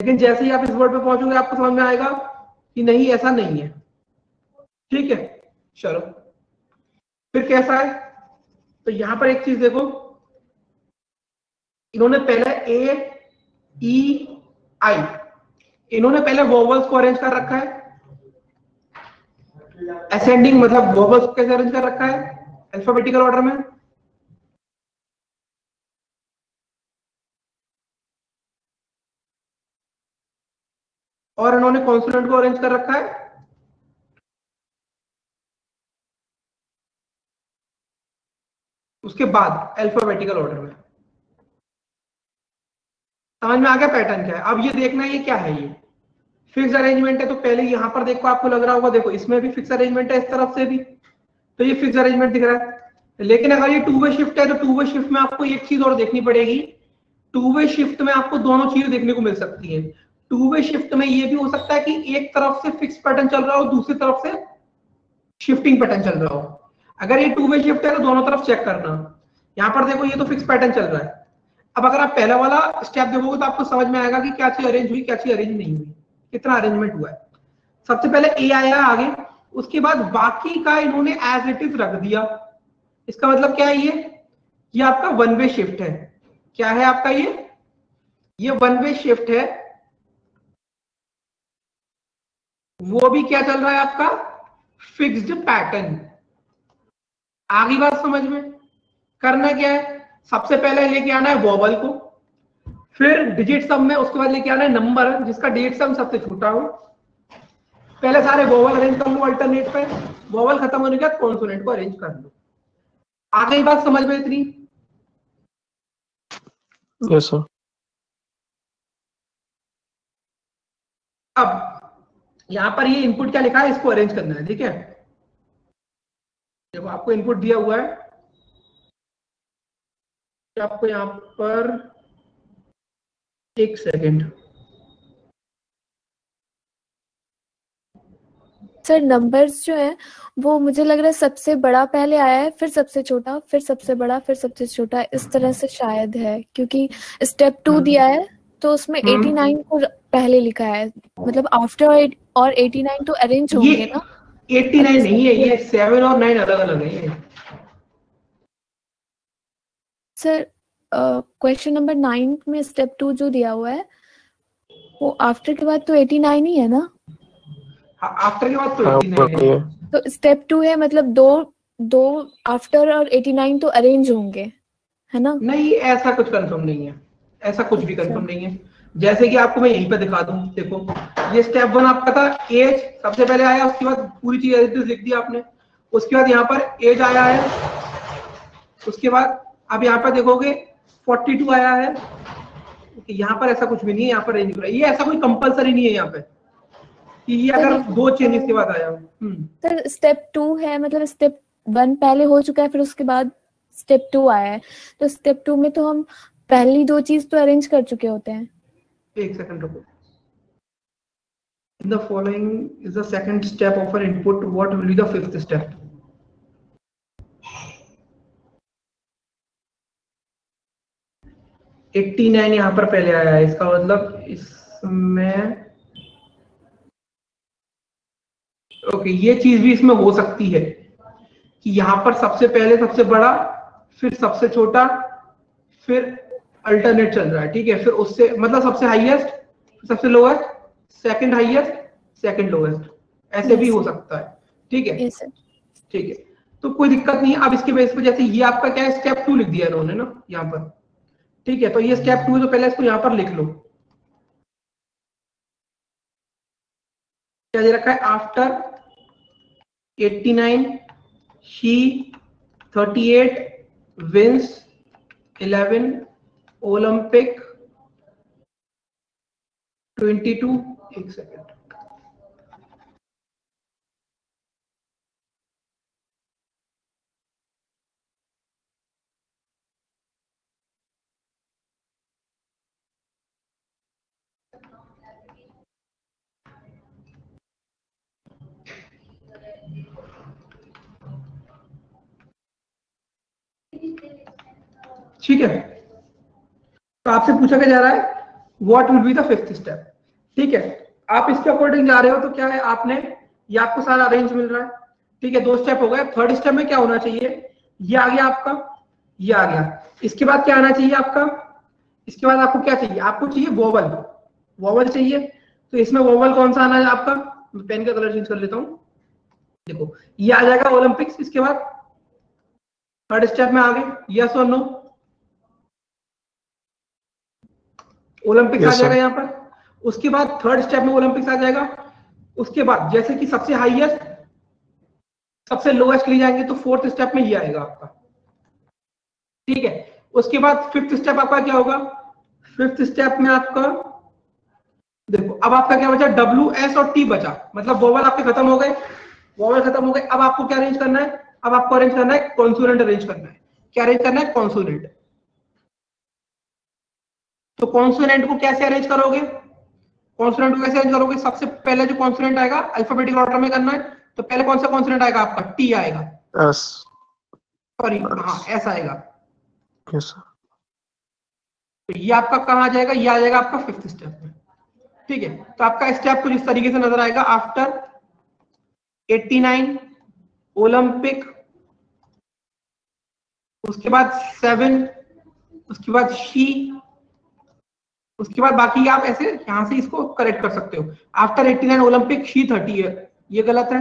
लेकिन जैसे ही आप इस वर्ड पे पहुंचोगे आपको समझ में आएगा कि नहीं ऐसा नहीं है। ठीक है, चलो फिर कैसा है, तो यहां पर एक चीज देखो, इन्होंने पहले ए ई आई, इन्होंने पहले वोवल्स को अरेंज कर रखा है, असेंडिंग मतलब वोवल्स को कैसे अरेंज कर रखा है, अल्फाबेटिकल ऑर्डर में, और इन्होंने कॉन्सोनेंट को अरेंज कर रखा है उसके बाद अल्फाबेटिकल ऑर्डर में। समझ में आ गया पैटर्न क्या है। अब ये देखना है ये क्या है, ये फिक्स अरेंजमेंट है, तो पहले यहां पर देखो, आपको लग रहा होगा देखो इसमें भी फिक्स अरेंजमेंट है इस तरफ से भी, तो ये फिक्स अरेंजमेंट दिख रहा है। लेकिन अगर ये टू वे शिफ्ट है तो टू वे शिफ्ट में आपको एक चीज और देखनी पड़ेगी, टू वे शिफ्ट में आपको दोनों चीजें देखने को मिल सकती है। टू वे शिफ्ट में ये भी हो सकता है कि एक तरफ से फिक्स पैटर्न चल रहा हो, दूसरी तरफ से शिफ्टिंग पैटर्न चल रहा हो। अगर ये टू वे शिफ्ट है तो दोनों तरफ चेक करना। यहाँ पर देखो ये तो फिक्स पैटर्न चल रहा है। अब अगर आप पहला वाला स्टेप देखोगे तो आपको समझ में आएगा कि क्या चीज अरेंज हुई, क्या चीज अरेंज नहीं हुई, कितना अरेंजमेंट हुआ है। सबसे पहले ए आया आगे, उसके बाद बाकी का इन्होंने एज इट इज रख दिया। इसका मतलब क्या है, ये आपका वन वे शिफ्ट है। क्या है आपका ये वन वे शिफ्ट है। वो भी क्या चल रहा है आपका, फिक्स्ड पैटर्न। आगे बात समझ में, करना क्या है, सबसे पहले लेके आना है वोवल को, फिर डिजिट सम में उसके बाद लेके आना है नंबर जिसका डिजिट सम सबसे छोटा हो। पहले सारे वोवल अरेंज कर लो अल्टरनेट पे, वोवल खत्म होने के बाद कॉन्सोनेंट को अरेंज कर लो। आ गई बात समझ में इतनी? Yes sir. अब यहां पर ये इनपुट क्या लिखा है, इसको अरेंज करना है। ठीक है, देखो आपको इनपुट दिया हुआ है, आपको यहां पर एक सेकेंड, सर नंबर्स जो है वो मुझे लग रहा है सबसे बड़ा पहले आया है, फिर सबसे छोटा, फिर सबसे बड़ा, फिर सबसे छोटा, इस तरह से शायद है, क्योंकि स्टेप 2 दिया है तो उसमें 89 को पहले लिखा है, मतलब आफ्टर और 89 तो अरेंज होंगे ना। 89 नहीं है, ये 7 और 9 अलग अलग है। सर क्वेश्चन नंबर 9 में स्टेप 2 जो दिया हुआ है वो आफ्टर के बाद तो 89 ही है ना। हाँ, आफ्टर के बाद तो 89 है। तो स्टेप 2 है, मतलब दो आफ्टर और 89 तो अरेंज होंगे, है ना? नहीं, ऐसा कुछ कंफर्म नहीं है, ऐसा कुछ भी कंफर्म नहीं है। जैसे कि आपको मैं यहीं पे दिखा दूं, देखो ये स्टेप 1 आपका था, एज सबसे पहले आया, उसके बाद पूरी चीज एज लिख दी आपने, उसके बाद यहाँ पर एज आया है, उसके बाद अब यहाँ पर देखोगे 42 आया है। यहाँ पर ऐसा कुछ भी नहीं है, यहाँ पर रेंज हो रहा है, ये ऐसा कोई कंपलसरी नहीं है यहाँ पे कि ये अगर दो चेंजेस के बाद आया। सर स्टेप 2 है, मतलब स्टेप 1 पहले हो चुका है, फिर उसके बाद स्टेप 2 आया है, तो स्टेप 2 में तो हम पहली दो चीज तो अरेंज कर चुके होते हैं। एक सेकंड रुको। The following is the second step of an input. What will be the fifth step? $89 यहाँ पर पहले आया है, इसका मतलब इसमें ओके, ये चीज भी इसमें हो सकती है कि यहाँ पर सबसे पहले सबसे बड़ा, फिर सबसे छोटा, फिर अल्टरनेट चल रहा है। ठीक है, फिर उससे मतलब सबसे हाईएस्ट, सबसे lowest, second highest, second lowest, ऐसे भी हो सकता है। ठीक है, ठीक है, तो कोई दिक्कत नहीं है। अब इसके बेस पे जैसे ये आपका क्या है, स्टेप 2 लिख दिया इन्होंने ना यहाँ पर। ठीक है, तो ये स्टेप 2 है, तो पहले इसको यहाँ पर लिख लो, क्या दे रखा है, आफ्टर 89 she 38 wins 11 Olympic 22। एक सेकेंड, ठीक है। तो आपसे पूछा क्या जा रहा है, what will be the fifth step. ठीक है, आप इसके अकॉर्डिंग जा रहे हो तो क्या है, आपने ये आपको सारा अरेंज मिल रहा है। ठीक है, 2 स्टेप हो गए। थर्ड स्टेप में क्या होना चाहिए, ये आ गया आपका, ये आ गया। इसके बाद क्या आना चाहिए आपका, इसके बाद आपको क्या चाहिए, आपको चाहिए वोवल, वोवल चाहिए। तो इसमें वोवल कौन सा आना है आपका, मैं पेन का कलर चेंज कर लेता हूँ। देखो ये आ जाएगा ओलंपिक्स। इसके बाद थर्ड स्टेप में आ गए, यस और नो, ओलंपिक्स आ Yes, जाएगा sir. यहाँ पर। उसके बाद थर्ड स्टेप में ओलंपिक्स आ जाएगा। उसके बाद जैसे कि सबसे हाईएस्ट सबसे लोएस्ट ले जाएंगे तो फोर्थ स्टेप में ये आएगा आपका। ठीक है, उसके बाद फिफ्थ स्टेप आपका क्या होगा, फिफ्थ स्टेप में आपका देखो अब आपका क्या बचा, डब्ल्यू एस और टी बचा, मतलब वोवल आपके खत्म हो गए, वोवल खत्म हो गए। अब आपको क्या अरेंज करना है, अब आपको अरेंज करना है कॉन्सोनेंट अरेंज करना है। क्या अरेंज करना है, कॉन्सोनेंट। तो कॉन्सोनेंट को कैसे अरेंज करोगे, कॉन्सोनेंट को कैसे अरेंज करोगे, सबसे पहले जो कॉन्सोनेंट आएगा अल्फाबेटिकल ऑर्डर में करना है। तो पहले कौन सा कॉन्सोनेंट आएगा आपका, टी आएगा, Yes. सॉरी हाँ Yes. एस आएगा। Yes, sir. तो ये आपका कहाँ आ जाएगा, ये आ जाएगा आपका फिफ्थ स्टेप में। ठीक है, तो आपका स्टेप कुछ इस तरीके से नजर आएगा, आफ्टर 89 ओलंपिक, उसके बाद 7, उसके बाद शी, उसके बाद बाकी आप ऐसे यहां से इसको करेक्ट कर सकते हो। आफ्टर 89 ओलंपिक शी 30 है, ये गलत है।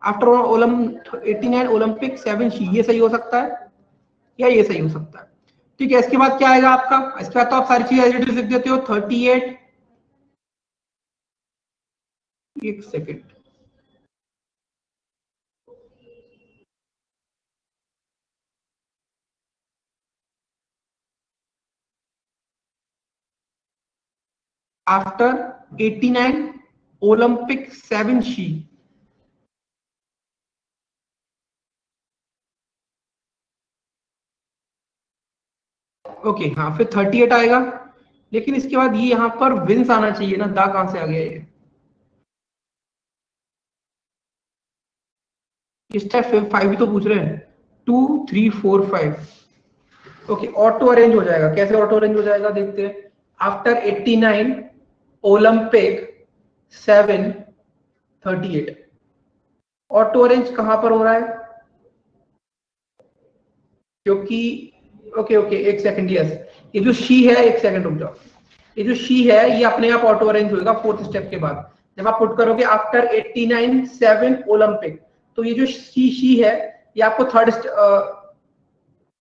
आफ्टर 89 ओलंपिक 7 शी, ये सही हो सकता है या ये सही हो सकता है। ठीक है, इसके बाद क्या आएगा आपका, इसके बाद तो आप सारी चीजें एज इट इज लिख देते हो। 38, एक second, after 89 Olympic 7 she, okay हाँ, फिर 38 आएगा। लेकिन इसके बाद ये यहाँ पर विंस आना चाहिए ना, दा कहां से आ गया ये, स्टेप 5 भी तो पूछ रहे हैं, 2 3 4 5। ओके, ऑटो अरेंज हो जाएगा। कैसे ऑटो अरेंज हो जाएगा देखते हैं। आफ्टर 89 ओलंपिक 7 38, ऑटो अरेंज कहां पर हो रहा है, क्योंकि ओके ओके एक सेकंड, यस, ये जो शी है, एक सेकंड रुक जाओ, ये जो शी है ये अपने आप ऑटो अरेंज होगा फोर्थ स्टेप के बाद। जब आप पुट करोगे आफ्टर 89 7 ओलंपिक, तो ये जो शी है ये आपको थर्ड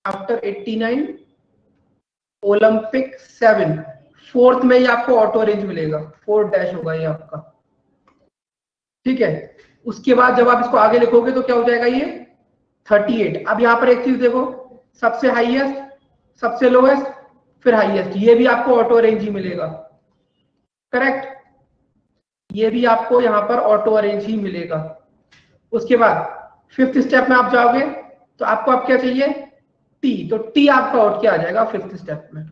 आफ्टर 89 ओलंपिक 7 फोर्थ में ये आपको ऑटो अरेंज मिलेगा, 4 डैश होगा ये आपका। ठीक है, उसके बाद जब आप इसको आगे लिखोगे तो क्या हो जाएगा ये 38। अब यहाँ पर एक चीज देखो, सबसे हाईएस्ट, सबसे लोएस्ट, फिर हाईएस्ट, ये भी आपको ऑटो अरेंज ही मिलेगा, करेक्ट, ये भी आपको यहाँ पर ऑटो अरेंज ही मिलेगा। उसके बाद फिफ्थ स्टेप में आप जाओगे तो आपको अब क्या चाहिए, टी, तो टी आपका आउट क्या आ जाएगा फिफ्थ स्टेप में।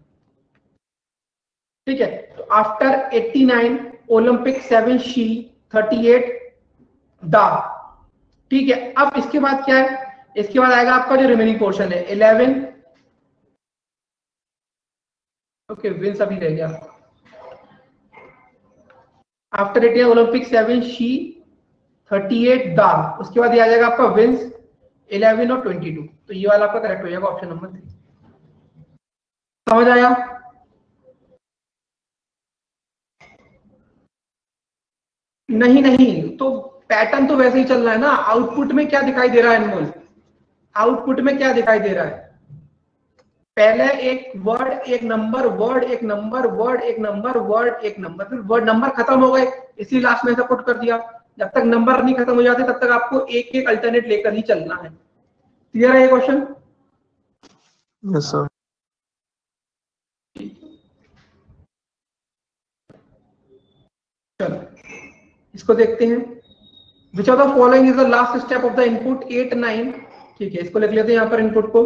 ठीक है, तो आफ्टर 89 ओलंपिक 7 शी 38 दा। ठीक है, अब इसके बाद क्या है, इसके बाद आएगा आपका जो रिमेनिंग पोर्शन है 11, ओके विंस अभी रह गया। आफ्टर 89 ओलंपिक 7 शी 38 दा, उसके बाद ये आ जाएगा आपका विंस 11 और 22। तो ये वाला आपका करेक्ट हो जाएगा, ऑप्शन नंबर 3। समझ आया, नहीं नहीं, तो पैटर्न तो वैसे ही चल रहा है ना। आउटपुट में क्या दिखाई दे रहा है अनमोल, आउटपुट में क्या दिखाई दे रहा है, पहले एक वर्ड एक नंबर, वर्ड एक नंबर, वर्ड एक नंबर, वर्ड एक नंबर, फिर वर्ड नंबर खत्म हो गए, इसी लास्ट में ऐसा पुट कर दिया। जब तक नंबर नहीं खत्म हो जाते तब तक आपको एक एक अल्टरनेट लेकर ही चलना है। क्लियर है ये क्वेश्चन? Yes, sir. चलो इसको देखते हैं। Which of the following is the last step of the input 8 9। ठीक है, इसको लिख लेते हैं यहाँ पर इनपुट को।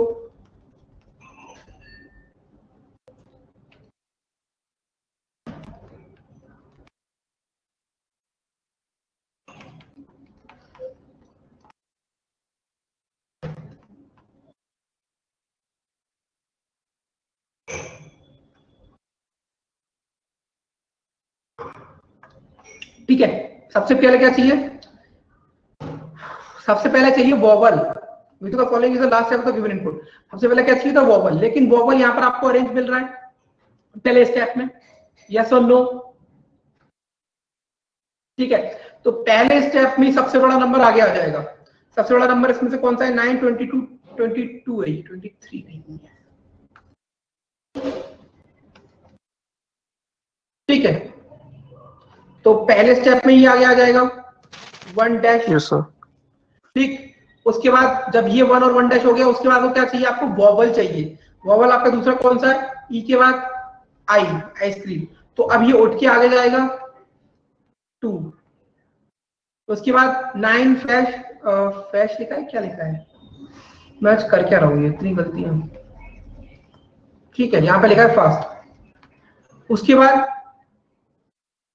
ठीक है, सबसे पहले क्या चाहिए, सबसे पहले चाहिए vowel, with the following is the last step of the given input. सबसे पहले क्या चाहिए था, वॉवल, लेकिन वॉवल यहाँ पर आपको अरेंज मिल रहा है पहले स्टेप में, यस और नो। ठीक है, तो पहले स्टेप में सबसे बड़ा नंबर आगे आ जाएगा। सबसे बड़ा नंबर इसमें से कौन सा है, 9, 22, 22 है, 23 नहीं है। ठीक है, तो पहले स्टेप में ही आगे आ जाएगा 1 डैश। Yes sir. ठीक, उसके बाद जब ये 1 और 1 डैश हो गया, उसके बाद वो क्या चाहिए आपको, वॉवल चाहिए। वॉवल आपका दूसरा कौन सा है, ई के बाद आई, आइसक्रीम। तो अब ये उठ के आगे जाएगा 2। उसके बाद 9 फ्लैश, फ्लैश लिखा है, क्या लिखा है, मैं आज कर क्या रहा हूँ, इतनी गलतियां। ठीक है, यहाँ पे लिखा है फास्ट। उसके बाद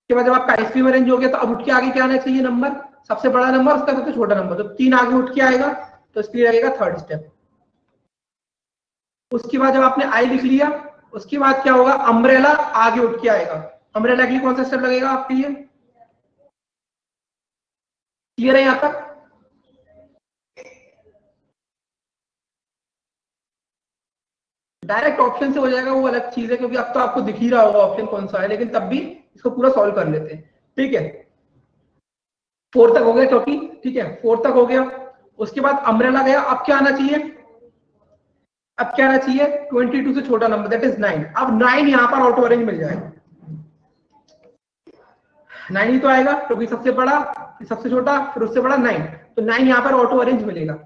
जब आपका आइसक्रीम अरेंज हो गया, तो अब उठ के आगे क्या आना चाहिए नंबर, सबसे बड़ा नंबर, उसका सबसे छोटा नंबर। तो 3 आगे उठ के आएगा, तो इसके लिए लगेगा थर्ड स्टेप। उसके बाद जब आपने आई लिख लिया, उसके बाद क्या होगा, अम्ब्रेला आगे उठ के आएगा। अम्ब्रेला के लिए कौन सा स्टेप लगेगा आपके लिए, क्लियर है यहाँ तक? डायरेक्ट ऑप्शन से हो जाएगा वो अलग चीज है, क्योंकि अब तो आपको दिख ही रहा होगा ऑप्शन कौन सा है, लेकिन तब भी इसको पूरा सॉल्व कर लेते हैं। ठीक है, 4 तक हो गया क्योंकि, ठीक है 4 तक हो गया। उसके बाद अम्ब्रेला गया, अब क्या आना चाहिए, अब क्या आना चाहिए, 22 से छोटा नंबर, दैट इज 9। अब 9 यहाँ पर ऑटो अरेंज मिल जाएगा, 9 ही तो आएगा, क्योंकि सबसे बड़ा फिर सबसे छोटा फिर उससे बड़ा 9, तो 9 यहाँ पर ऑटो अरेंज मिलेगा।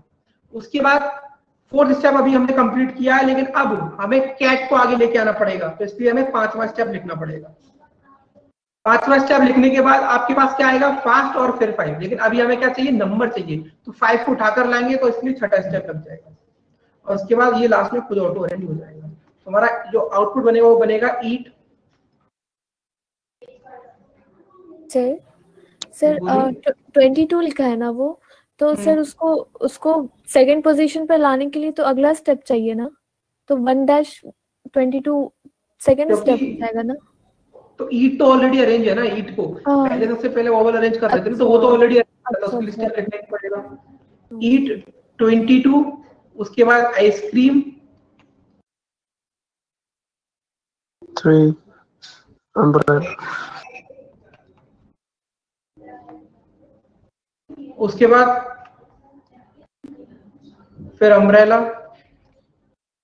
उसके बाद 4th स्टेप अभी हमने कंप्लीट किया है, लेकिन अब हमें कैट को आगे लेके आना पड़ेगा, तो इसलिए हमें 5वां स्टेप लिखना पड़ेगा। 5वां स्टेप लिखने के बाद आपके पास क्या आएगा, फास्ट और फिर 5, लेकिन अभी हमें क्या चाहिए, नंबर चाहिए, तो 5 को उठाकर लाएंगे, तो इसलिए छठा स्टेप लग जाएगा। और उसके बाद ये लास्ट में खुद ऑटो अरेंज हो जाएगा। तो हमारा जो आउटपुट बनेगा वो बनेगा ईट। सर 22 लिखा है ना वो, तो सर उसको सेकंड पोजीशन पर लाने के लिए तो अगला स्टेप चाहिए ना, तो 1-22 सेकंड स्टेप हो जाएगा ना। तो ईट तो ऑलरेडी अरेंज है ना, ईट को पहले सबसे पहले वॉवल अरेंज कर देते हैं, तो वो तो ऑलरेडी उसके लिए स्टेप लिखना ही पड़ेगा। ईट 22, उसके बाद आइसक्रीम 3 अम्ब्रेला, उसके बाद फिर अम्ब्रेला,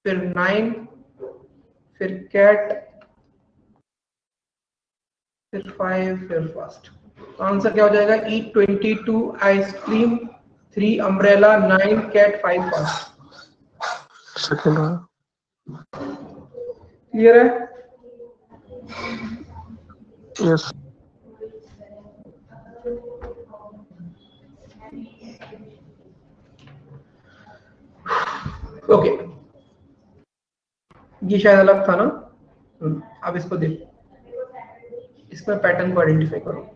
फिर 9, फिर कैट, फिर 5, फिर फास्ट। आंसर क्या हो जाएगा, eat 22 ice cream 3 umbrella 9 cat 5 fast. Second वाला। क्लियर है? यस। ओके, ये शायद अलग था ना, अब इसको देखो, इसमें पैटर्न को आइडेंटिफाई करो।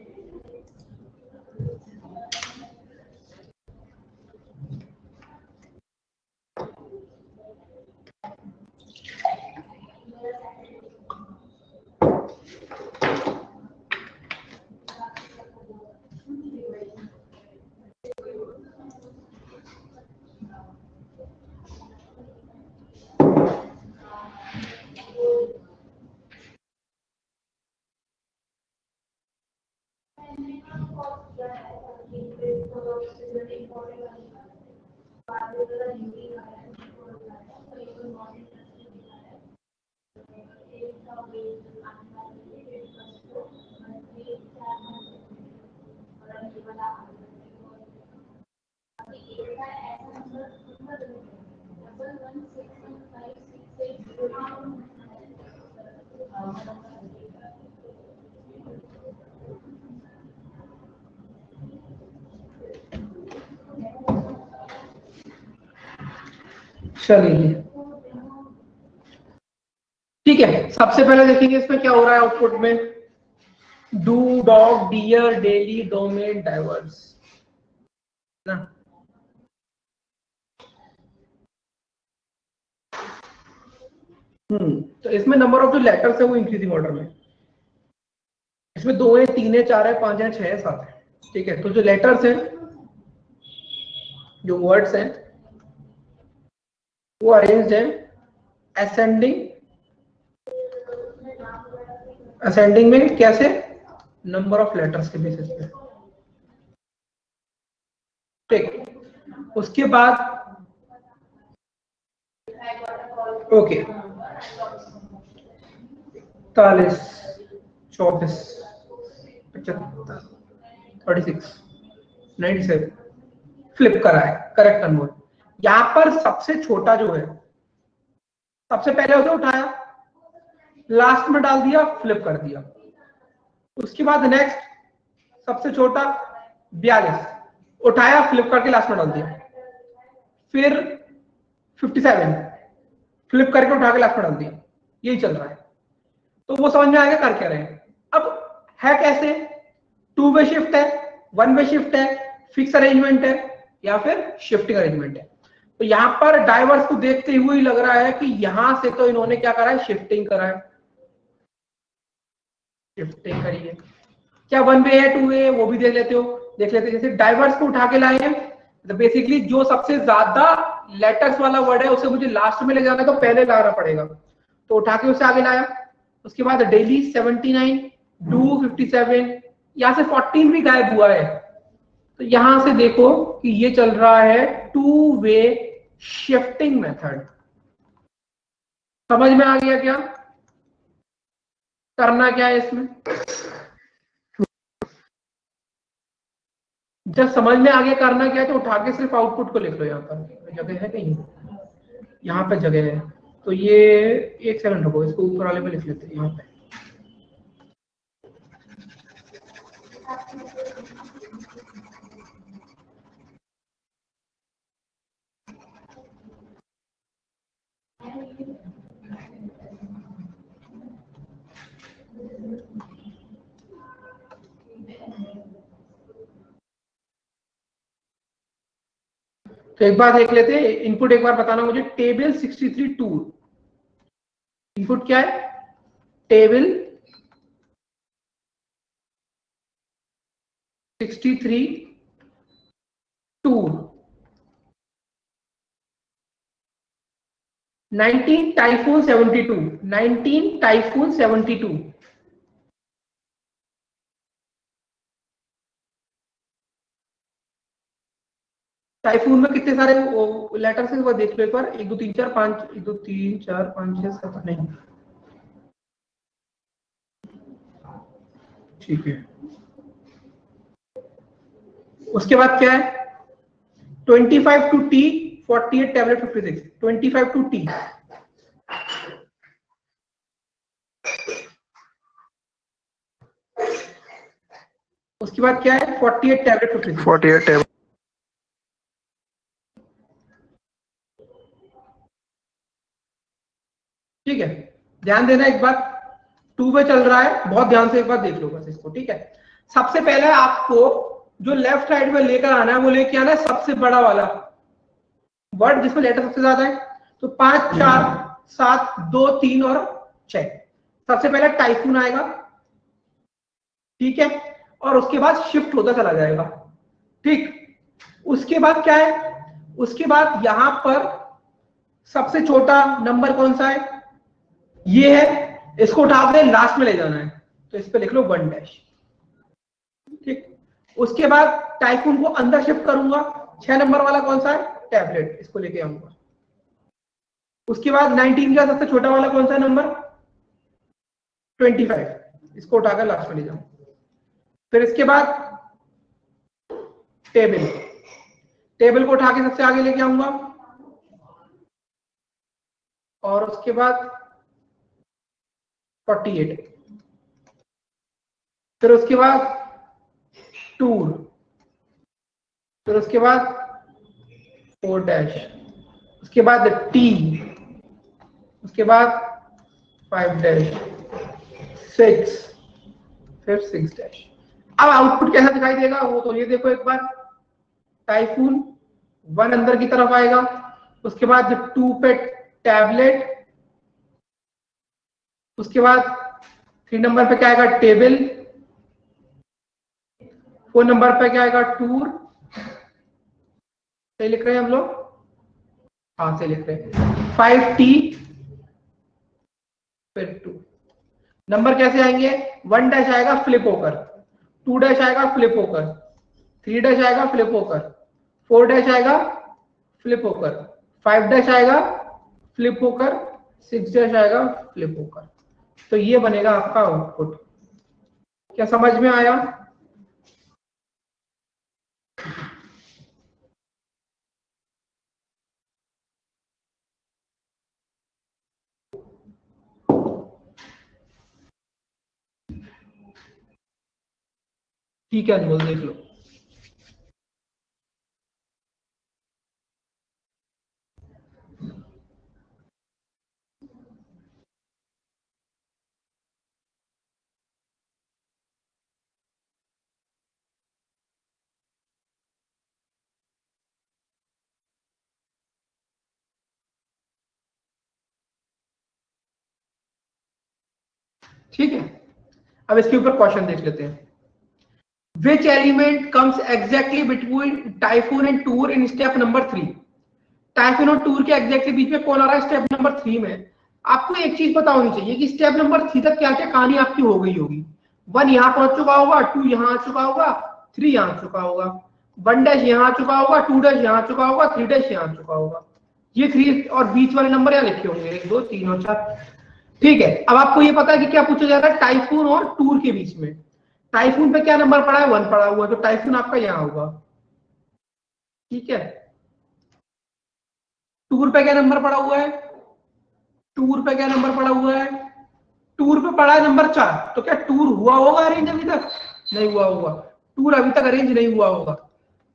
चलिए ठीक है, सबसे पहले देखेंगे इसमें क्या हो रहा है आउटपुट में, do dog dear daily domain diverse ना। तो इसमें नंबर ऑफ जो लेटर्स है वो इंक्रीजिंग ऑर्डर में, इसमें 2 है, 3 है, 4 है, 5 है, 6 है, 7 है। ठीक है, तो जो लेटर्स हैं, जो वर्ड्स हैं, वो अरेंज्ड है असेंडिंग में कैसे, नंबर ऑफ लेटर्स के बेसिस पे। ठीक, उसके बाद ओके 41, 34, 75, 36, 97 फ्लिप करा है, करेक्ट अनमोल। यहां पर सबसे छोटा जो है, सबसे पहले उसे उठाया, लास्ट में डाल दिया, फ्लिप कर दिया। उसके बाद नेक्स्ट सबसे छोटा 42, उठाया, फ्लिप करके लास्ट में डाल दिया। फिर 57 फ्लिप करके उठा के लास्ट में डाल दिया। यही चल रहा है। तो वो समझ में आएगा कर क्या रहे हैं। अब है कैसे, 2 वे शिफ्ट है, 1 वे शिफ्ट है, फिक्स अरेंजमेंट है, या फिर शिफ्टिंग अरेंजमेंट है। तो यहां पर डाइवर्स को देखते हुए लग रहा है कि यहां से तो इन्होंने क्या करा है, शिफ्टिंग करा है, शिफ्टिंग करी है। क्या 1 वे है, 2 वे है, वो भी देख लेते हो, देख लेते हैं। जैसे डाइवर्स को उठा के लाए हैं, तो बेसिकली जो सबसे ज्यादा लेटर्स वाला वर्ड है उसे मुझे लास्ट में ले जाना है, तो पहले लाना पड़ेगा, तो उठा के उसे आगे लाया। उसके बाद डेली 79, डू 57, यहां से 14 भी गायब हुआ है। तो यहां से देखो कि ये चल रहा है 2 वे शिफ्टिंग मेथड। समझ में आ गया क्या, करना क्या है इसमें? जब समझ में आ गया करना क्या है, तो उठा के सिर्फ आउटपुट को लिख लो। यहाँ पर जगह है कहीं, यहाँ पे जगह है, तो ये 1 सेकंड रुको, इसको ऊपर वाले पे लिख लेते हैं यहाँ पे। तो एक बार देख लेते हैं इनपुट, एक बार बताना मुझे। टेबल 63 2 इनपुट क्या है, टेबल 63 2 19 टाइफून 72, 19 टाइफून 72। टाइफून में कितने सारे लेटर्स हैं, वो देख लो एक बार। 1 2 3 4 5, 1 2 3 4 5 6 7 नहीं, ठीक है। उसके बाद क्या है, 25 two T 48 tablet 56, 25 two T. उसके बाद क्या है, 48 टैबलेट 56, 48 टैबलेट। ठीक है, ध्यान देना एक बार, 2 वे चल रहा है, बहुत ध्यान से एक बार देख लो बस इसको। ठीक है, सबसे पहले आपको जो लेफ्ट साइड में लेकर आना है, वो लेके आना है सबसे बड़ा वाला वर्ड जिसमें लेटर सबसे ज्यादा है। तो 5 4 7 2 3 और 6, सबसे पहले टाइफून आएगा। ठीक है, और उसके बाद शिफ्ट होता चला जाएगा। ठीक, उसके बाद क्या है, उसके बाद यहां पर सबसे छोटा नंबर कौन सा है, ये है, इसको उठा के लास्ट में ले जाना है, तो इस पे लिख लो 1 डैश। ठीक, उसके बाद टाइफून को अंदर शिफ्ट करूंगा, 6 नंबर वाला कौन सा है, टैबलेट, इसको लेके आऊंगा। उसके बाद 19 का सबसे छोटा वाला कौन सा नंबर, 25, इसको उठाकर लास्ट में ले जाऊंगा। फिर इसके बाद टेबल, टेबल को उठा के सबसे आगे लेके आऊंगा, और उसके बाद 48, फिर उसके बाद टूर, फिर उसके बाद 4 डैश, उसके बाद टी, उसके बाद 5 डैश, 6, फिर 6 डैश। अब आउटपुट कैसा दिखाई देगा वो तो ये देखो एक बार, टाइफून 1 अंदर की तरफ आएगा, उसके बाद 2 पे टैबलेट, उसके बाद 3 नंबर पे क्या आएगा, टेबल, 4 नंबर पे क्या आएगा, टूर। सही लिख रहे हैं हम लोग? हाँ सही लिख रहे हैं। 5T फिर 2। नंबर कैसे आएंगे? 1 डैश आएगा फ्लिप होकर, 2 डैश आएगा फ्लिप होकर, 3 डैश आएगा फ्लिप होकर, 4 डैश आएगा फ्लिप होकर, 5 डैश आएगा फ्लिप होकर, 6 डैश आएगा फ्लिप होकर। तो ये बनेगा आपका आउटपुट। क्या समझ में आया? ठीक है अनमोल, देख लो। ठीक है, अब इसके ऊपर क्वेश्चन देख लेते हैं। Which element comes exactly between Typhoon and Tour in step number 3? Typhoon और टूर के एग्जैक्टली बीच में कौन आ रहा है स्टेप नंबर 3 में? आपको एक चीज पता होनी चाहिए कि स्टेप नंबर 3 तक क्या क्या कहानी आपकी हो गई होगी। 1 यहाँ पहुंच चुका होगा, 2 यहाँ आ चुका होगा, 3 यहाँ आ चुका होगा, 1 डैश यहाँ आ चुका होगा, 2 डैश यहाँ आ चुका होगा, 3 डैश यहाँ आ चुका होगा। ये 3 और बीच वाले नंबर यहाँ लिखे होंगे, 1 2 3 और 4। ठीक है, अब आपको ये पता है कि क्या पूछा जा रहा है टाइफून और टूर के बीच में। टाइफून पे क्या नंबर पड़ा है? 1 पड़ा हुआ, तो टाइफून आपका यहाँ होगा। ठीक है, टूर पे क्या नंबर पड़ा हुआ है? टूर पे क्या नंबर पड़ा हुआ है? टूर पे पड़ा है नंबर 4। तो क्या टूर हुआ होगा अरेंज? अभी तक नहीं हुआ होगा, टूर अभी तक अरेंज नहीं हुआ होगा।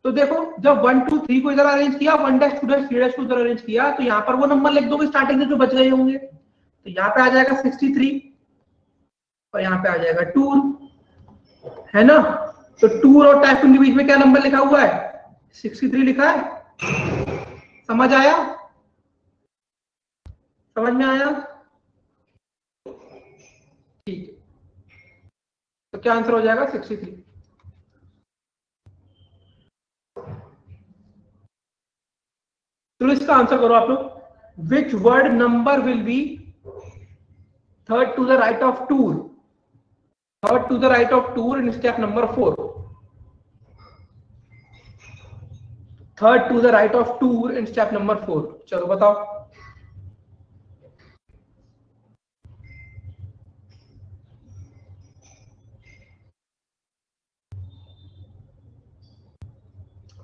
तो देखो जब 1 2 3 को इधर अरेंज किया, 1 डैश 2 डैश 3 डैश को इधर अरेंज किया, तो यहाँ पर वो नंबर लिख दोगे स्टार्टिंग में जो बच गए होंगे। तो यहाँ पे आ जाएगा 63 और यहाँ पे आ जाएगा टूर, है ना? तो टूर और टाइफून के बीच में क्या नंबर लिखा हुआ है? 63 लिखा है। समझ आया? समझ में आया? ठीक है, तो क्या आंसर हो जाएगा? 63। चलो इसका आंसर करो आप लोग। Which word number will be third to the right of tour? Third to the right of tour in step number 4। Third to the right of tour in step number 4। चलो बताओ।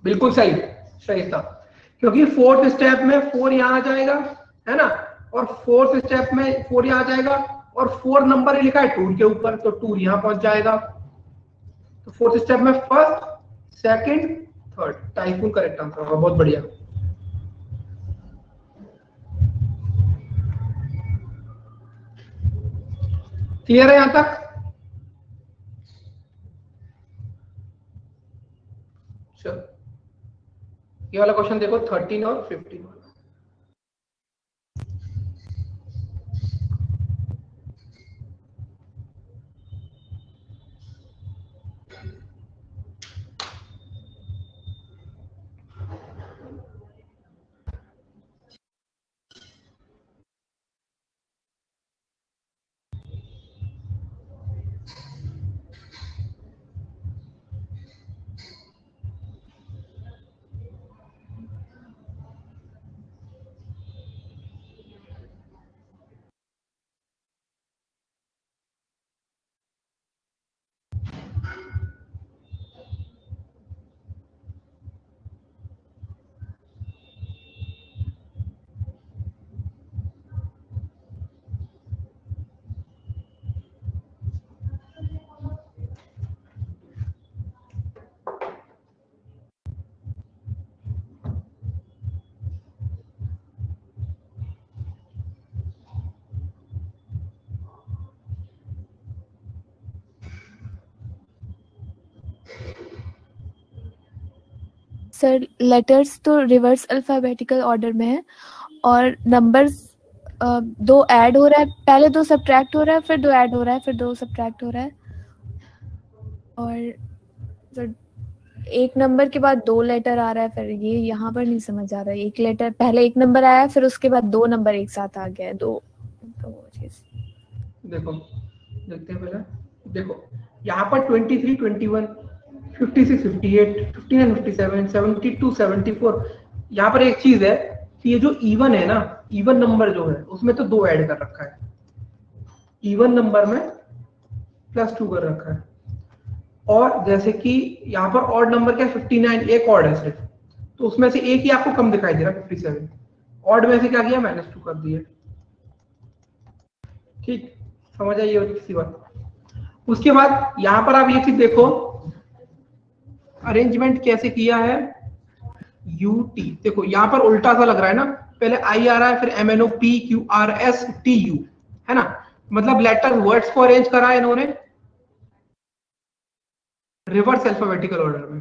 बिल्कुल सही, सही था, क्योंकि 4th स्टेप में 4 यहां आ जाएगा, है ना? और 4th स्टेप में 4 यहां आ जाएगा और 4 नंबर लिखा है टूर के ऊपर, तो टूर यहां पहुंच जाएगा। तो 4th स्टेप में first, second, third, typhoon correct answer होगा। बहुत बढ़िया। क्लियर है यहां तक? चलो ये वाला क्वेश्चन देखो, 13 और 15 वाला। सर लेटर्स तो रिवर्स अल्फाबेटिकल ऑर्डर में है और नंबर्स 2 ऐड हो रहा है, पहले 2 सब्ट्रैक्ट हो रहा है, फिर 2 ऐड हो रहा है, फिर 2 सब्ट्रैक्ट हो रहा है। और एक नंबर के बाद 2 लेटर आ रहा है, फिर ये यहाँ पर नहीं समझ आ रहा है। एक लेटर पहले एक नंबर आया, फिर उसके बाद 2 नंबर एक साथ आ गया है, दो तो वो चीज। देखो देखते हैं पहले, देखो यहाँ पर 23, 21, 56, 58, 59, 57, 72, 74। यहाँ पर एक चीज है कि ये जो इवन है ना, इवन नंबर जो है उसमें तो 2 ऐड कर रखा है, इवन नंबर में +2 कर रखा है। और जैसे कि यहाँ पर ऑड नंबर क्या 59, एक ऑड है सिर्फ, तो उसमें से एक ही आपको कम दिखाई दे रहा है 57, ऑड में से क्या किया -2 कर दिया। ठीक, समझ आइए किसी बात। उसके बाद यहाँ पर आप ये चीज देखो, अरेंजमेंट कैसे किया है, UT देखो यहाँ पर उल्टा सा लग रहा है ना, पहले I आ रहा है, फिर MNOPQRSTU है ना, मतलब लेटर वर्ड्स को अरेंज करा है इन्होंने रिवर्स अल्फाबेटिकल ऑर्डर में।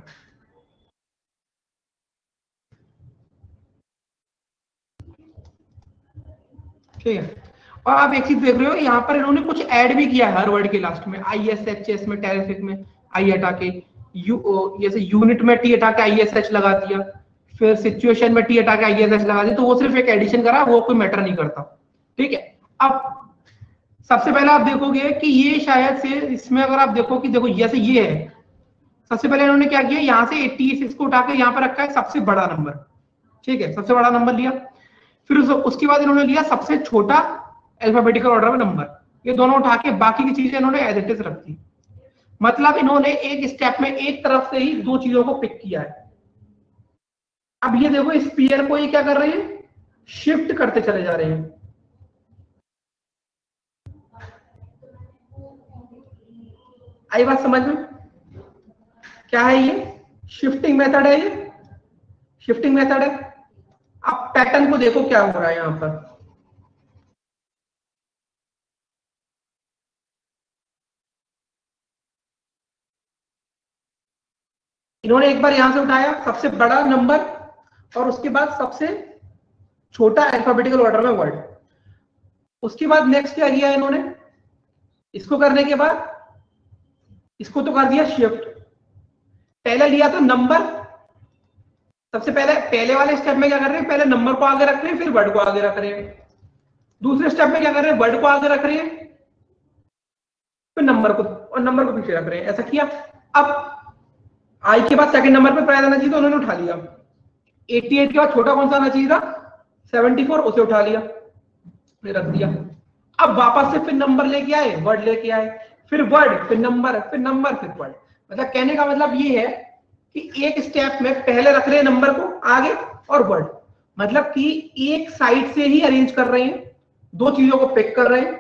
ठीक है, और आप एक चीज देख रहे हो यहाँ पर इन्होंने कुछ ऐड भी किया है हर वर्ड के लास्ट में, ISHS में, टेरिफिक में आई हटा के, जैसे यूनिट में T हटा के ISH लगा दिया, फिर सिचुएशन में T हटा के ISH लगा दिया, तो वो सिर्फ एक एडिशन करा, वो कोई मैटर नहीं करता। ठीक है, अब सबसे पहले आप देखोगे कि ये शायद से इसमें अगर आप देखो कि देखो जैसे ये है, सबसे पहले इन्होंने क्या किया, यहाँ से 86 को उठा के यहाँ पर रखा है सबसे बड़ा नंबर। ठीक है, सबसे बड़ा नंबर लिया, फिर उसके बाद इन्होंने लिया सबसे छोटा अल्फाबेटिकल ऑर्डर में नंबर, ये दोनों उठा के बाकी की चीजें इन्होंने एज इट इज रख दी। मतलब इन्होंने एक स्टेप में एक तरफ से ही 2 चीजों को पिक किया है। अब ये देखो इस पेयर को ये क्या कर रहे हैं, शिफ्ट करते चले जा रहे हैं। आई बात समझ में? क्या है ये, शिफ्टिंग मेथड है, ये शिफ्टिंग मेथड है। अब पैटर्न को देखो क्या हो रहा है यहां पर, इन्होंने एक बार यहां से उठाया सबसे बड़ा नंबर और उसके बाद सबसे छोटा अल्फाबेटिकल ऑर्डर में वर्ड। उसके बाद नेक्स्ट क्या किया इन्होंने, इसको करने के बाद इसको तो कर दिया शिफ्ट। पहले लिया तो नंबर, सबसे पहले वाले स्टेप में क्या कर रहे हैं, पहले नंबर को आगे रख रहे हैं, फिर वर्ड को आगे रख रहे हैं। दूसरे स्टेप में क्या कर रहे हैं, वर्ड को आगे रख रहे हैं, फिर नंबर को, और नंबर को पीछे रख रहे हैं। ऐसा किया। अब आई के बाद सेकंड नंबर पे प्राइस आना चाहिए, तो उन्होंने उठा लिया। 88 के बाद छोटा कौन सा आना चाहिए था, 74, उसे उठा लिया, फिर रख दिया। अब वापस से फिर नंबर लेके आए, वर्ड लेके आए, फिर वर्ड, फिर नंबर, फिर नंबर, फिर वर्ड। मतलब कहने का मतलब ये है कि एक स्टेप में पहले रख रहे हैं नंबर को आगे और वर्ड, मतलब कि एक साइड से ही अरेंज कर रहे हैं, 2 चीजों को पिक कर रहे हैं।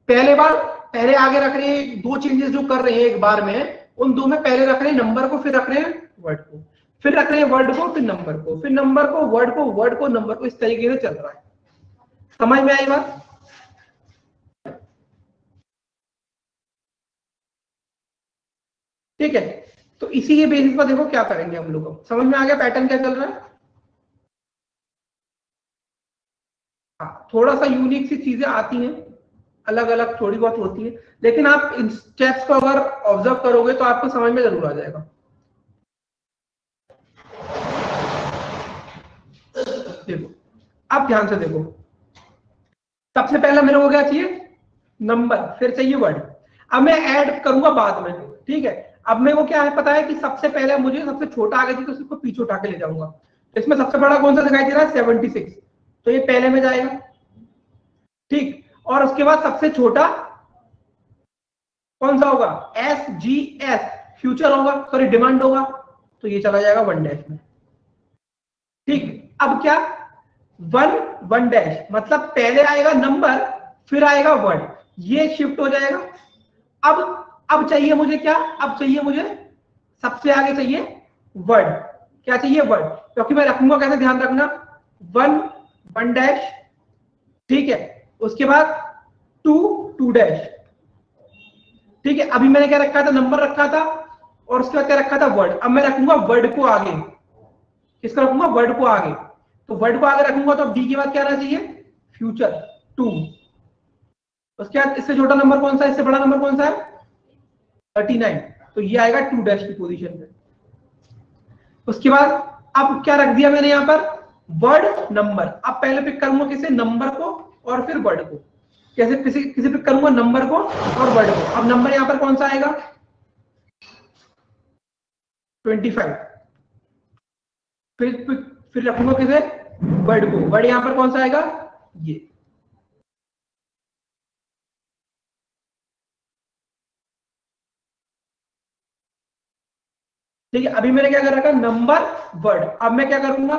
पहले आगे रख रहे हैं, 2 चेंजेस जो कर रहे हैं एक बार में, उन 2 में पहले रख रहे हैं नंबर को, फिर रख रहे हैं वर्ड को, फिर रख रहे हैं वर्ड को, फिर नंबर को, फिर नंबर को, वर्ड को, वर्ड को, नंबर को। इस तरीके से चल रहा है। समझ में आई बात? ठीक है, तो इसी के बेसिस पर देखो क्या करेंगे हम लोग। समझ में आ गया पैटर्न क्या चल रहा है? हाँ, थोड़ा सा यूनिक सी चीजें आती हैं, अलग अलग थोड़ी बहुत होती है, लेकिन आप इन स्टेप्स को अगर ऑब्जर्व करोगे तो आपको समझ में जरूर आ जाएगा। देखो, अब ध्यान से देखो, सबसे पहला मेरे को क्या चाहिए, नंबर, फिर चाहिए वर्ड। अब मैं ऐड करूंगा बाद में, ठीक है। अब मेरे को क्या है पता है कि सबसे पहले मुझे सबसे छोटा आ गया थी, तो उसको पीछे उठा के ले जाऊंगा। इसमें सबसे बड़ा कौन सा दिखाई दे रहा है, 76, तो ये पहले में जाएगा, ठीक। और उसके बाद सबसे छोटा कौन सा होगा, SGS, फ्यूचर होगा, सॉरी डिमांड होगा, तो ये चला जाएगा 1 डैश में, ठीक। अब क्या, 1 डैश, मतलब पहले आएगा नंबर, फिर आएगा वर्ड, ये शिफ्ट हो जाएगा। अब चाहिए मुझे क्या, अब चाहिए मुझे सबसे आगे चाहिए वर्ड। क्या चाहिए, वर्ड, क्योंकि मैं रखूंगा कैसे, ध्यान रखना, 1 डैश, ठीक है। उसके बाद 2 डैश, ठीक है। अभी मैंने क्या रखा था, नंबर रखा था, और उसके बाद क्या रखा था, वर्ड। अब मैं रखूंगा वर्ड को आगे, किसका रखूंगा, वर्ड को आगे। तो वर्ड को आगे रखूंगा तो अब डी के बाद क्या आना चाहिए, फ्यूचर 2। उसके बाद इससे छोटा नंबर कौन सा है, इससे बड़ा नंबर कौन सा है, 39, तो ये आएगा 2 डैश की पोजीशन पे। उसके बाद अब क्या रख दिया मैंने यहाँ पर, वर्ड नंबर। अब पहले पिक करूंगा किसे, नंबर को और फिर वर्ड को। कैसे किसे पिक करूंगा, नंबर को और वर्ड को। अब नंबर यहाँ पर कौन सा आएगा, 25। फिर रखूंगा किसे, वर्ड को। वर्ड यहाँ पर कौन सा आएगा, ये। ठीक है, अभी मैंने क्या कर रखा, नंबर वर्ड। अब मैं क्या करूंगा,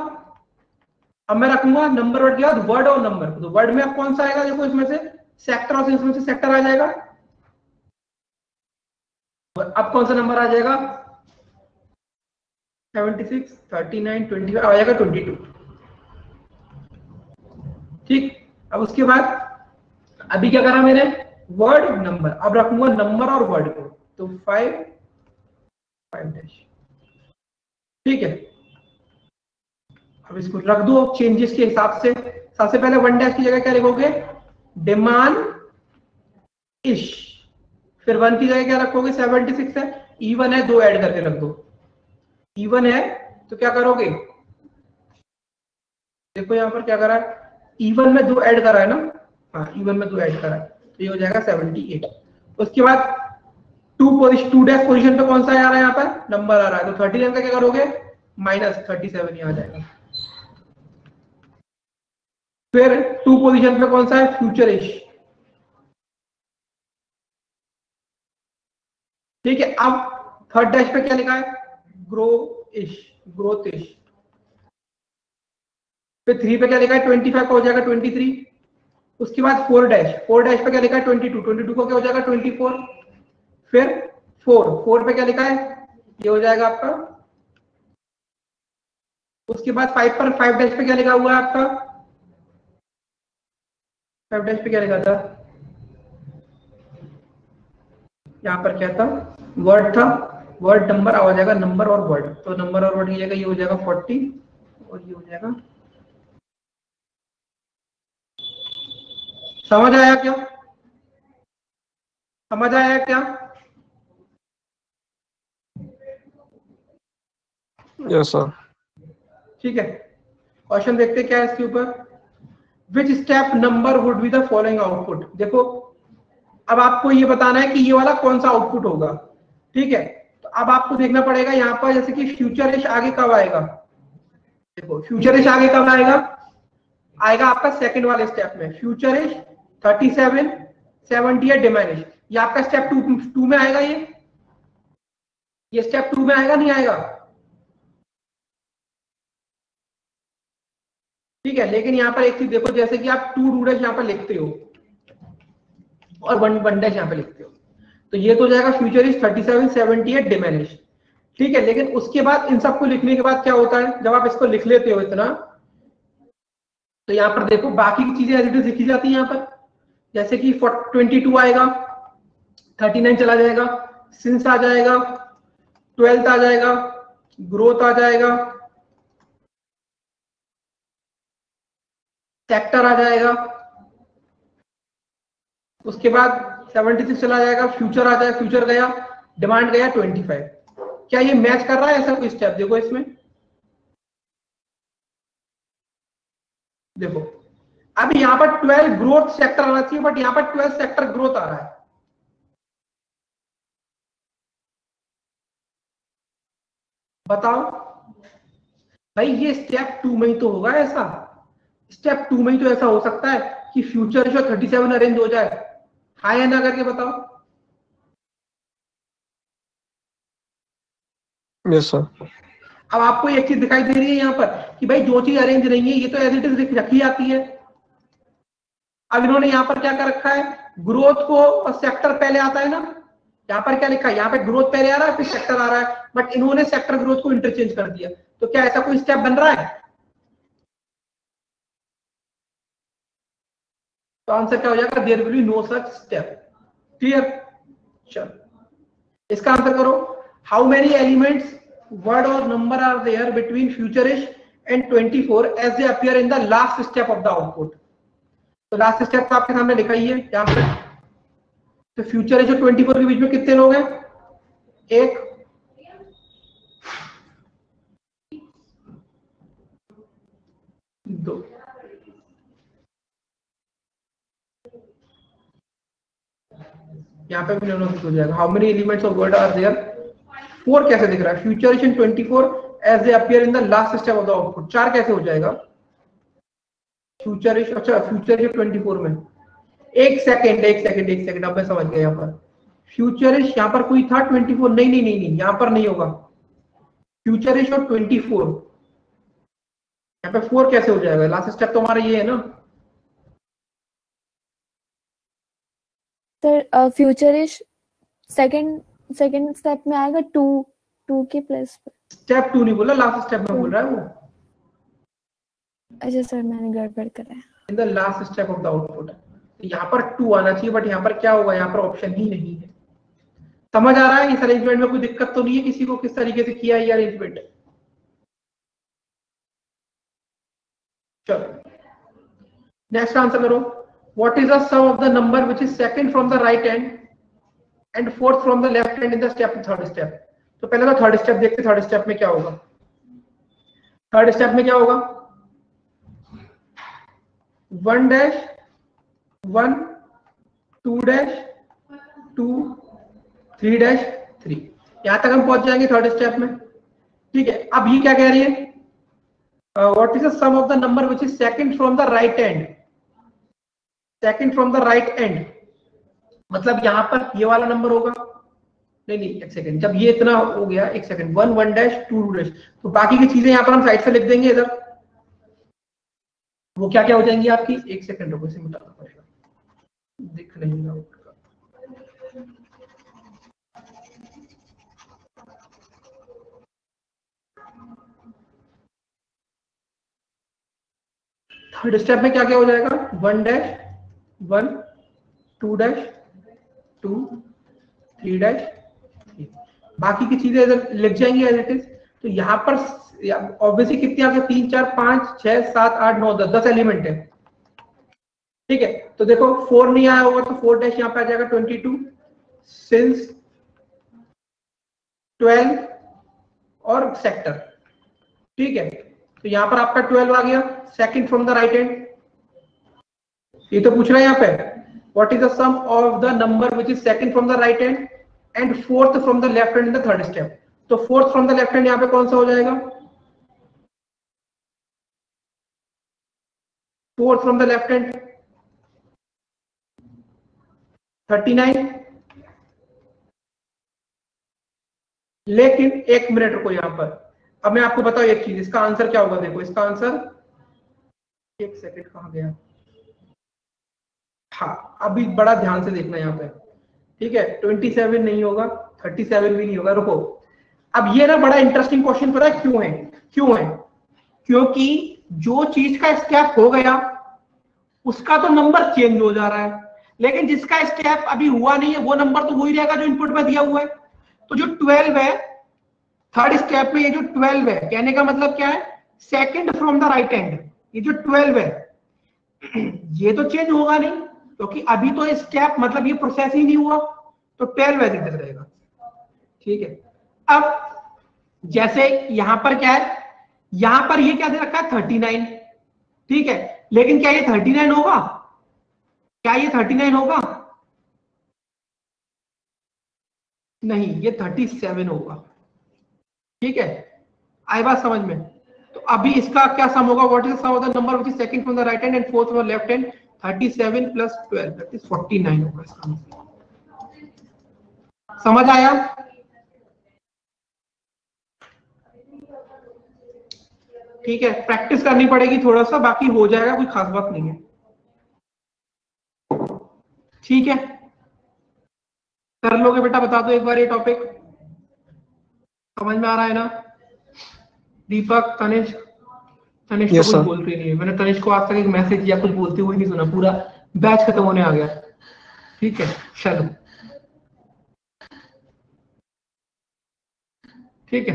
अब मैं रखूंगा नंबर वर्ड के बाद वर्ड और नंबर। तो वर्ड में अब कौन सा आएगा, देखो इसमें से सेक्टर, और इसमें से सेक्टर आ जाएगा। अब कौन सा नंबर आ जाएगा, 76, 39, 25 आ जाएगा 22। ठीक, अब उसके बाद अभी क्या करा मैंने, वर्ड नंबर। अब रखूंगा नंबर और वर्ड को, तो 5 डैश। ठीक है, अब इसको रख दो चेंजेस के हिसाब से। सबसे पहले 1 डैश की जगह क्या लिखोगे, डिमांड इश। फिर 1 की जगह क्या रखोगे, 76 है, इवन है, 2 ऐड करके रख दो। इवन है तो क्या करोगे, देखो यहां पर क्या करा है, इवन में 2 ऐड करा है ना, हाँ इवन में 2 ऐड करा है, तो ये हो जाएगा 78। उसके बाद 2 डैश पोजीशन पे कौन सा आ रहा है, यहाँ पर नंबर आ रहा है, तो 39 का क्या करोगे, -37 ही आ जाएगा। फिर 2 पोजीशन पे कौन सा है, फ्यूचरिश। ठीक है, अब 3rd डैश पे क्या लिखा है, ग्रोइश, ग्रोथिश। फिर 3 पे क्या लिखा है, 25 का हो जाएगा 23। उसके बाद 4 डैश पे क्या लिखा है, 22 को क्या हो जाएगा 24। फिर 4 पे क्या लिखा है, ये हो जाएगा आपका। उसके बाद 5 डैश पे क्या लिखा हुआ है आपका, 5 डैश पे क्या लिखा था, यहाँ पर क्या था, वर्ड था, वर्ड नंबर आ जाएगा, नंबर और वर्ड। तो नंबर और वर्ड की जगह ये हो जाएगा 40 और ये हो जाएगा। समझ आया क्या, समझ आया क्या, यस सर। ठीक है, क्वेश्चन देखते क्या है इसके ऊपर। Which step number would be the following output. देखो अब आपको ये बताना है कि ये वाला कौन सा आउटपुट होगा। ठीक है, तो अब आपको देखना पड़ेगा यहाँ पर, जैसे कि फ्यूचरिश आगे कब आएगा, देखो फ्यूचरिश आगे कब आएगा, आएगा आपका सेकंड वाले स्टेप में। फ्यूचरिश 37, 70 है, डिमाइनिश। ये आपका स्टेप 2 में आएगा, ये स्टेप 2 में आएगा, नहीं आएगा। ठीक है, लेकिन यहाँ पर एक चीज देखो, जैसे कि आप 2 डैश यहाँ पर लिखते हो और 1 डैश यहाँ पे लिखते हो, तो ये तो जाएगा फ्यूचरिश 37, 78 डिमाइनिश। ठीक है, लेकिन उसके बाद इन सबको लिखने के बाद क्या होता है, जब आप इसको लिख लेते हो इतना, तो यहाँ पर देखो बाकी की चीजें एज इट इज लिखी जाती है यहाँ पर। जैसे कि 22 आएगा, 39 चला जाएगा, सिंस आ जाएगा, 12th आ जाएगा, ग्रोथ आ जाएगा, सेक्टर आ जाएगा, उसके बाद 76 चला जाएगा, फ्यूचर आ जाएगा, फ्यूचर गया, डिमांड गया 25। क्या ये मैच कर रहा है ऐसा कोई स्टेप, देखो इसमें, देखो अब यहाँ पर 12 ग्रोथ सेक्टर आना चाहिए, बट यहाँ पर 12 सेक्टर ग्रोथ आ रहा है। बताओ भाई, ये स्टेप 2 में ही तो होगा ऐसा, स्टेप 2 में ही तो ऐसा हो सकता है कि फ्यूचर जो 37 अरेंज हो जाए। हाँ या ना करके बताओ। Yes sir. अब आपको एक चीज दिखाई दे रही है यहाँ पर कि भाई जो चीज अरेंज नहीं है ये तो एज इट इज रखी जाती है। अब इन्होंने यहाँ पर क्या कर रखा है, ग्रोथ को और सेक्टर पहले आता है ना, यहाँ पर क्या लिखा है, यहाँ पे ग्रोथ पहले आ रहा है फिर सेक्टर आ रहा है, बट इन्होंने सेक्टर ग्रोथ को इंटरचेंज कर दिया। तो क्या ऐसा कोई स्टेप बन रहा है, तो आंसर क्या हो जाएगा, there will be no such step. Clear, चलो इसका आंसर करो। हाउ मेनी एलिमेंट्स वर्ड और नंबर आर देयर बिटवीन फ्यूचरिश and 24 as they appear in the last step of the output. तो लास्ट स्टेप तो आपके सामने लिखा ही है यहाँ पे। तो फ्यूचरिश और 24 के बीच में कितने लोग हैं, 1, यहाँ पे भी नन ऑफ दिस हो जाएगा। How many elements of word are there? 4 कैसे दिख रहा है? Future is in 24 as they appear in the last step of the output. 4 कैसे हो जाएगा? फ्यूचर इज, अच्छा फ्यूचर इज 24 में। एक सेकंड अब मैं समझ गया। यहाँ पर फ्यूचर इज, यहाँ पर कोई था 24? नहीं, यहाँ पर नहीं होगा। फ्यूचर इज और 24, यहाँ पे 4 कैसे हो जाएगा? लास्ट स्टेप तो हमारा ये है ना sir. Future is second step में आएगा, 2 के प्लस। स्टेप 2 नहीं बोला, लास्ट स्टेप में बोल रहा है वो। अच्छा सर, मैंने गड़बड़ करा है। इन the last step of the output, यहाँ पर 2 आना चाहिए, बट यहाँ पर क्या होगा? यहाँ पर ऑप्शन ही नहीं है। समझ आ रहा है? इस अरेंजमेंट में कोई दिक्कत तो नहीं है किसी को? किस तरीके से किया है ये अरेंजमेंट? चलो नेक्स्ट आंसर करो। What is the sum of the number which is second from the right hand and fourth from the left hand in the step third step? तो पहले तो थर्ड स्टेप देखते। थर्ड स्टेप में क्या होगा? Third step में क्या होगा? 1 डैश 1 2 डैश 2 3 डैश 3, यहां तक हम पहुंच जाएंगे थर्ड स्टेप में। ठीक है, अब ये क्या कह रही है? What is the sum of the number which is second from the right hand? Second from the right hand मतलब यहां पर ये वाला नंबर होगा। नहीं, एक सेकंड, जब ये इतना हो गया, एक सेकंड, 1 1 डैश 2 2 डैश, तो बाकी की चीजें यहां पर हम साइड से लिख देंगे इधर। वो क्या क्या हो जाएंगी आपकी? एक सेकंड रुको, इसे मिटाना पड़ेगा, दिख नहीं रहा। थर्ड स्टेप में क्या क्या हो जाएगा? 1 डैश 1 2 डैश 2 3 डैश 3, बाकी की चीजें इधर लिख जाएंगी एज इट इज। तो यहाँ पर ऑब्वियसली कितने आ गए? 3 4 5 6 7 8 9 10 एलिमेंट है। ठीक है, तो देखो 4 नहीं आया होगा तो 4 डैश यहाँ पे आ जाएगा 22 सिंस 12 और सेक्टर। ठीक है, तो यहाँ पर आपका 12 आ गया, second from the right hand. ये तो पूछ रहा है यहाँ पे, what is the sum of the number which is second from the right hand and fourth from the left hand in the third step? तो fourth from the left hand यहाँ पे कौन सा हो जाएगा? Fourth from the left hand 39। लेकिन एक minute रुको यहाँ पर, अब मैं आपको बताऊं एक चीज, इसका आंसर क्या होगा? देखो इसका आंसर, एक सेकंड कहां गया? हाँ, अभी बड़ा ध्यान से देखना यहाँ पे। ठीक है, 27 नहीं होगा, 37 भी नहीं होगा। रुको, अब ये ना बड़ा इंटरेस्टिंग क्वेश्चन, पता है क्यों है? क्योंकि जो चीज का स्टेप हो गया उसका तो नंबर चेंज हो जा रहा है, लेकिन जिसका स्टेप अभी हुआ नहीं है वो नंबर तो वही रहेगा जो इनपुट में दिया हुआ है। तो जो 12 है थर्ड स्टेप में, ये जो 12 है, कहने का मतलब क्या है? Second from the right hand. ये जो 12 है ये तो चेंज होगा नहीं, क्योंकि अभी तो स्टेप मतलब ये प्रोसेस ही नहीं हुआ, तो 12 वैसे इधर रहेगा। ठीक है, अब जैसे यहां पर क्या है? यहां पर ये क्या दे रखा है? 39। ठीक है, लेकिन क्या ये 39 होगा? क्या ये 39 होगा? नहीं, ये 37 होगा। ठीक है, आई बात समझ में? तो अभी इसका क्या सम होगा? What is the sum of the number which is second from the right hand and fourth from the left hand? 37 plus 12 that is 49 होगा इसका आंसर। समझ आया? ठीक है, प्रैक्टिस करनी पड़ेगी थोड़ा सा, बाकी हो जाएगा, कोई खास बात नहीं है। ठीक है, कर लोगे बेटा? बता दो एक बार ये टॉपिक समझ में आ रहा है ना? दीपक, तनिष्क तो कुछ बोलते नहीं है। मैंने तनिष्क को आज तक एक मैसेज या कुछ बोलते हुए नहीं सुना, पूरा बैच खत्म होने आ गया। ठीक है, चलो ठीक है,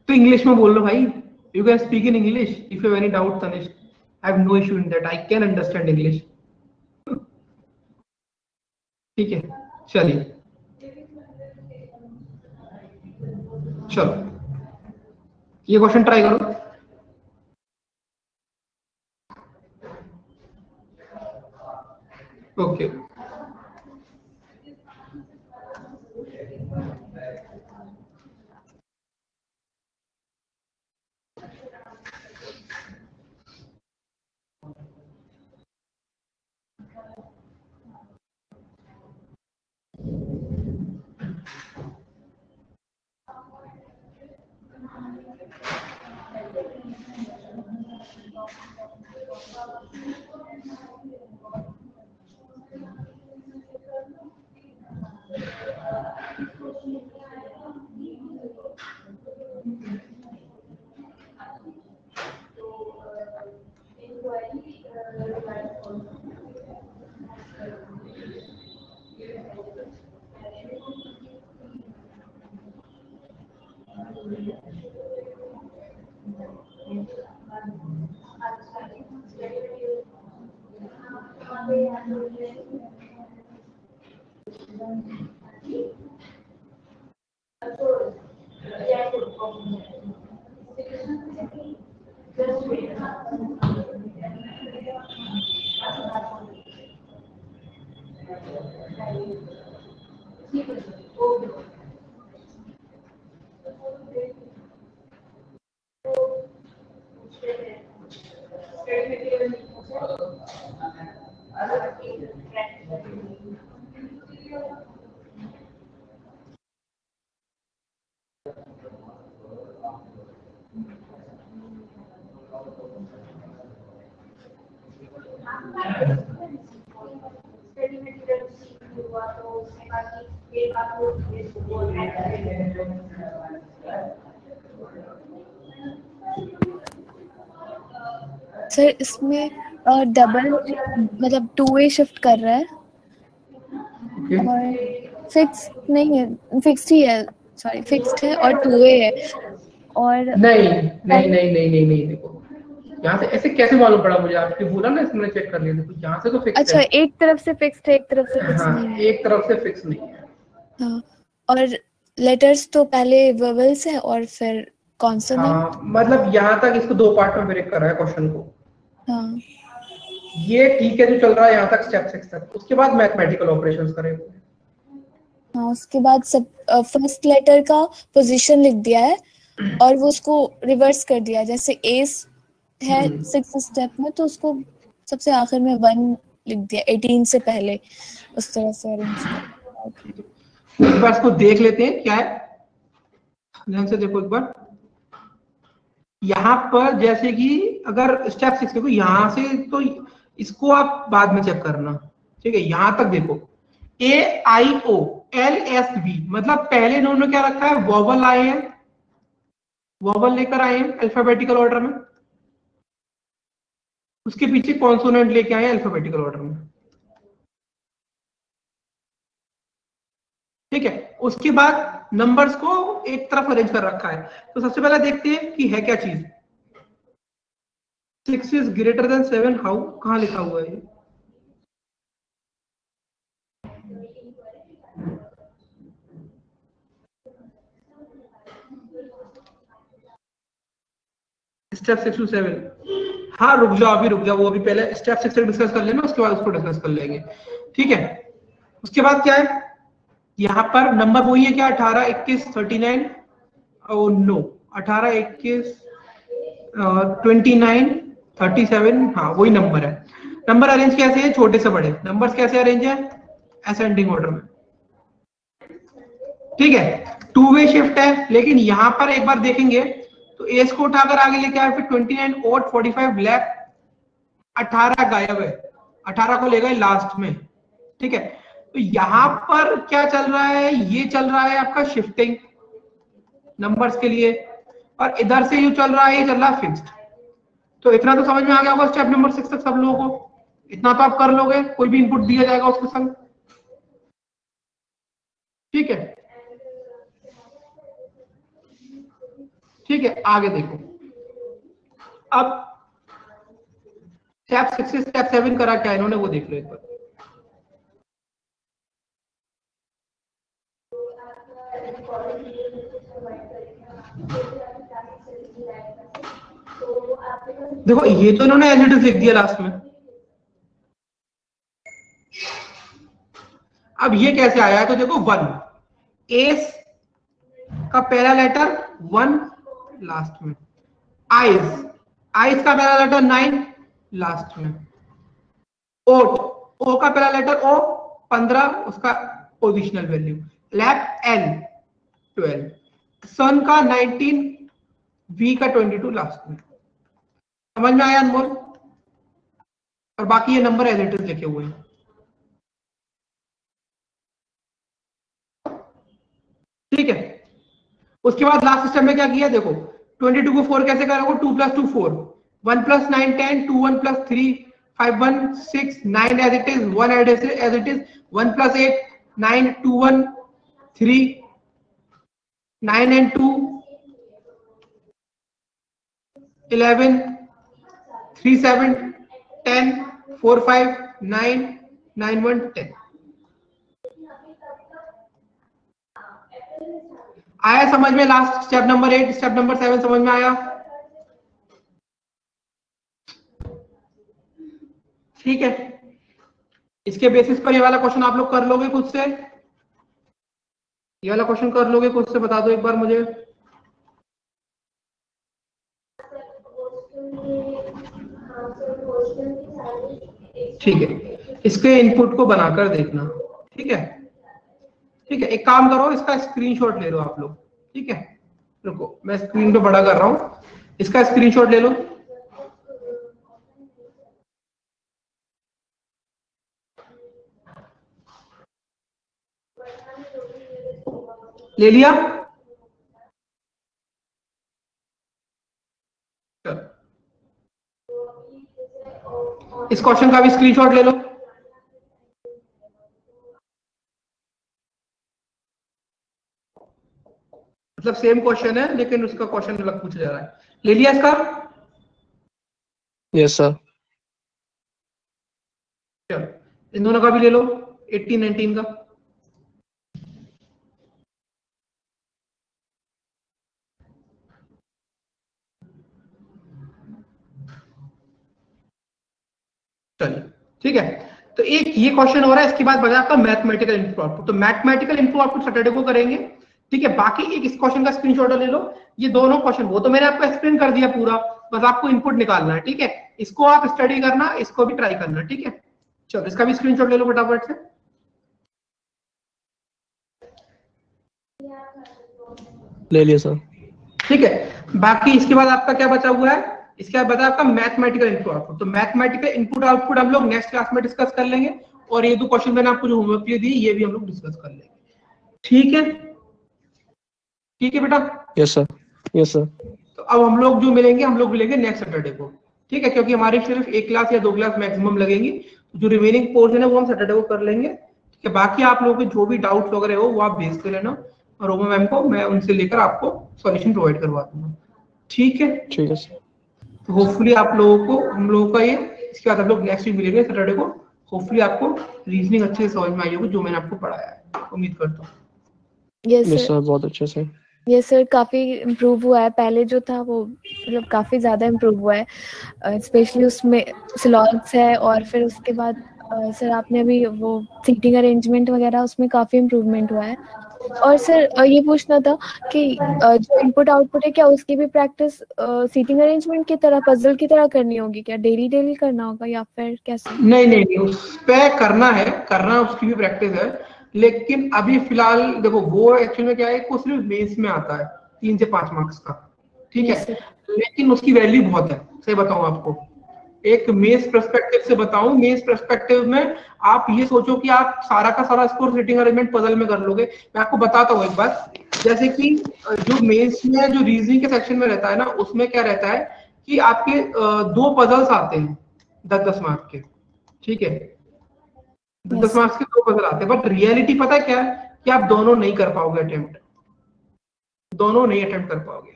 तो इंग्लिश में बोल लो भाई। You can speak in English if you have any doubt Tanishq, I have no issue in that, I can understand English. ठीक है, चलिए चलो ये क्वेश्चन ट्राई करो। ओके सर इसमें डबल मतलब 2 वे शिफ्ट कर रहा है और फिक्स नहीं है, फिक्स्ड ही है, सॉरी फिक्स्ड है और 2 वे है और नहीं देखो यहाँ से ऐसे कैसे मालूम पड़ा मुझे? आपने बोला ना इसमें चेक कर लिया, देखो यहाँ से तो फिक्स अच्छा है। एक तरफ से फिक्स्ड है, एक तरफ से फिक्स हाँ, नहीं है। एक तरफ से फिक्स नहीं है। हाँ, और लेटर्स तो पहले वोवेल्स है और फिर कॉन्सोनेंट। हाँ, मतलब यहाँ तक इसको 2 पार्ट में ब्रेक कर रहा है क्वेश्चन को। हाँ, ये ठीक है जो चल रहा है यहाँ तक स्टेप 6 तक, उसके बाद मैथमेटिकल ऑपरेशंस करेंगे। हाँ, उसके बाद सब फर्स्ट लेटर का पोजीशन लिख दिया है और वो उसको रिवर्स कर दिया, जैसे एस है 6th स्टेप में तो उसको सबसे आखिर में 1 लिख दिया 18 से पहले, उस तरह से अरेंज कर। एक बार इसको देख लेते हैं क्या है, ध्यान से देखो एक बार। यहाँ पर जैसे कि अगर स्टेप 6 देखो यहाँ से, तो इसको आप बाद में चेक करना, ठीक है। यहाँ तक देखो AIOLSB, मतलब पहले इन्होंने क्या रखा है, वोवल आए हैं, वोवल लेकर आए हैं अल्फाबेटिकल ऑर्डर में, उसके पीछे कॉन्सोनेंट लेके आए हैं अल्फाबेटिकल ऑर्डर में, ठीक है। उसके बाद नंबर्स को एक तरफ अरेंज कर रखा है। तो सबसे पहले देखते हैं कि है क्या चीज। 6 इज ग्रेटर देन 7, हाउ, कहां लिखा हुआ है? Step 6 to 7। हाँ रुक जाओ, अभी रुक जाओ, वो अभी पहले स्टेप 6 तक डिस्कस कर लेना, उसके बाद उसको डिस्कस कर लेंगे, ठीक है। उसके बाद क्या है, यहाँ पर नंबर वही है क्या, 18, 21, 39, और नो 18, 21, 29, 37, हाँ वही नंबर है। नंबर अरेंज कैसे है, छोटे से बड़े नंबर्स कैसे अरेंज है, असेंडिंग ऑर्डर में, ठीक है। 2 वे शिफ्ट है, लेकिन यहाँ पर एक बार देखेंगे तो एस को उठाकर आगे लेके आए, फिर 29 ओड 45 ब्लैक, 18 गायब है, 18 को ले गए लास्ट में, ठीक है। तो यहाँ पर क्या चल रहा है, ये चल रहा है आपका शिफ्टिंग नंबर्स के लिए, और इधर से जो चल रहा है ये चल रहा है फिक्स्ड। तो इतना तो समझ में आ गया होगा स्टेप नंबर 6 तक सब लोगों को, इतना तो आप कर लोगे, कोई भी इनपुट दिया जाएगा उसके संग, ठीक है। ठीक है, आगे देखो। अब स्टेप 6 से स्टेप 7 करा क्या इन्होंने, वो देख लो एक बार। देखो ये तो इन्होंने एज इट इज लिख दिया लास्ट में, अब ये कैसे आया है, तो देखो 1, एस का पहला लेटर 1 लास्ट में, आइज, आइज का पहला लेटर 9 लास्ट में, ओट, ओ का पहला लेटर ओ 15 उसका पोजिशनल वैल्यू, लैप एल 12, सन का 19, वी का 22 लास्ट में। समझ में आया अनमोल? और बाकी ये नंबर एज इट इज लिखे हुए हैं। ठीक है, उसके बाद लास्ट स्टेप में क्या किया देखो, 22 को 4 कैसे करोगे, 2 + 2 4, 1 + 9 10, 2 1 + 3 5 1 6 9 as it is, 1 as it is, 1 + 8 9, 2 1 3 9 and 2 11 3 7 10 4 5 9 9 1 10। आया समझ में? Last step number 8, step number 7 समझ में आया? ठीक है, इसके बेसिस पर ये वाला क्वेश्चन आप लोग कर लोगे खुद से, ये वाला क्वेश्चन कर लोगे खुद से, बता दो एक बार मुझे। ठीक है, इसके इनपुट को बनाकर देखना। ठीक है, ठीक है, एक काम करो, इसका स्क्रीनशॉट ले लो आप लोग। ठीक है, रुको मैं स्क्रीन पे बड़ा कर रहा हूं, इसका स्क्रीनशॉट ले लो। ले लिया? इस क्वेश्चन का भी स्क्रीनशॉट ले लो। मतलब सेम क्वेश्चन है लेकिन उसका क्वेश्चन अलग पूछा जा रहा है। ले लिया इसका? Yes sir. चलो इन दोनों का भी ले लो, 18 19 का। चलिए ठीक है, तो एक ये क्वेश्चन हो रहा है, इसके बाद बचा आपका मैथमेटिकल इनपुट आउटपुट। तो मैथमेटिकल इनपुट आउटपुट सैटरडे को करेंगे। ठीक है, बाकी एक इस क्वेश्चन का स्क्रीनशॉट ले लो। ये दोनों क्वेश्चन वो तो मैंने आपको एक्सप्लेन कर दिया पूरा, बस आपको इनपुट निकालना है। ठीक है, इसको आप स्टडी करना, इसको भी ट्राई करना। ठीक है, चलो इसका भी स्क्रीनशॉट ले लो फटाफट से। ले लिया सर। ठीक है, बाकी इसके बाद आपका क्या बचा हुआ है, इसके बाद बता आपका मैथमेटिकल इनपुट आउटपुट। तो मैथमेटिकल इनपुट आउटपुट हम लोग नेक्स्ट क्लास में डिस्कस कर लेंगे, और ये दो क्वेश्चन मैंने आपको जो होमवर्क दी ये भी हम लोग डिस्कस कर लेंगे। ठीक है, ठीक है बेटा? Yes sir, yes sir. तो अब हम लोग जो मिलेंगे, हम लोग मिलेंगे नेक्स्ट सैटरडे को। ठीक है, क्योंकि हमारी सिर्फ 1 क्लास या 2 क्लास मैक्सिमम लगेंगी, जो रिमेनिंग पोर्शन है वो हम सैटरडे को कर लेंगे। ठीक है, बाकी आप लोगों के जो भी डाउट्स वगैरह हो वो आप भेजते रहना, और रोमा मैम को मैं उनसे लेकर आपको सॉल्यूशन प्रोवाइड करवा दूंगा। ठीक है, ठीक है सर। तो होपफुली आप लोगों को, हम लोगों का ये, इसके बाद हम लोग नेक्स्ट वीक मिलेंगे सैटरडे को। होपफुली आपको रीजनिंग अच्छे से समझ में आई होगी जो मैंने आपको पढ़ाया है, उम्मीद करता हूँ। यस सर, बहुत अच्छे से। यस सर, काफी इम्प्रूव हुआ है, पहले जो था वो मतलब काफी ज्यादा इम्प्रूव हुआ है, स्पेशली उसमें सिलॉग्स है, और फिर उसके बाद सर आपने अभी वो सीटिंग अरेंजमेंट वगैरह उसमें काफी इम्प्रूवमेंट हुआ है। और सर ये पूछना था कि जो इनपुट आउटपुट है, क्या उसकी भी प्रैक्टिस सीटिंग अरेंजमेंट की तरह, पजल की तरह करनी होगी क्या? डेली करना होगा या फिर कैसे? नहीं, उस पे करना है, करना उसकी भी प्रैक्टिस है, लेकिन अभी फिलहाल देखो वो एक्चुअली में क्या है, वो सिर्फ मेंस में आता है 3 से 5 मार्क्स का। ठीक है, लेकिन उसकी वैल्यू बहुत है, सही बताऊं आपको, एक मेंस पर्सपेक्टिव से बताऊं, मेंस पर्सपेक्टिव में आप ये सोचो कि आप सारा का सारा स्कोर सिटिंग अरेंजमेंट पजल में कर लोगे। मैं आपको बताता हूँ एक बात, जैसे कि जो मेंस में जो रीजनिंग के सेक्शन में रहता है ना, उसमें क्या रहता है कि आपके 2 पजल्स आते हैं 10-10 मार्क्स के। ठीक है, 10 मार्क्स के 2 पजल आते हैं, बट रियलिटी पता है क्या है कि आप दोनों नहीं कर पाओगे अटेम्प्ट, दोनों नहीं अटेम्प्ट कर पाओगे,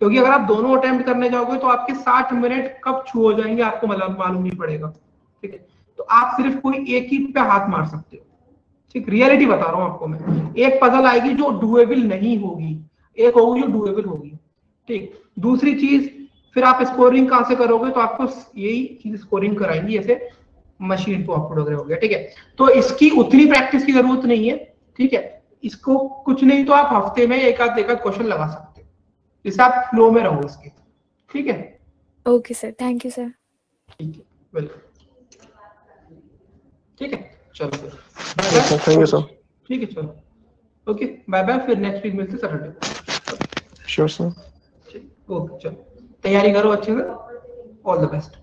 क्योंकि अगर आप दोनों अटेम्प्ट करने जाओगे तो आपके 60 मिनट कब छू हो जाएंगे आपको मालूम नहीं पड़ेगा। ठीक है, तो आप सिर्फ कोई एक ही पे हाथ मार सकते हो। ठीक, रियलिटी बता रहा हूं आपको मैं, एक पजल आएगी जो डुएबल नहीं होगी, एक होगी जो डुएबल होगी। ठीक, दूसरी चीज फिर आप स्कोरिंग कहां से करोगे, तो आपको यही चीज स्कोरिंग कराएंगी, ऐसे मशीन पे आउटपुट वगैरह हो गया, ठीक है। तो इसकी उतनी प्रैक्टिस की जरूरत नहीं है, ठीक है। इसको कुछ नहीं तो आप हफ्ते में एक आध क्वेश्चन लगा सकते हो, जिससे आप फ्लो में रहो इसके, ठीक है। Okay sir, thank you sir. ठीक है, वेलकम, ठीक है, चलो फिर थैंक यू सर। ठीक है, चलो ओके, बाय बाय, फिर नेक्स्ट वीक मिलते सैटरडे। Sure sir. ओके, चलो तैयारी करो अच्छे से, ऑल द बेस्ट।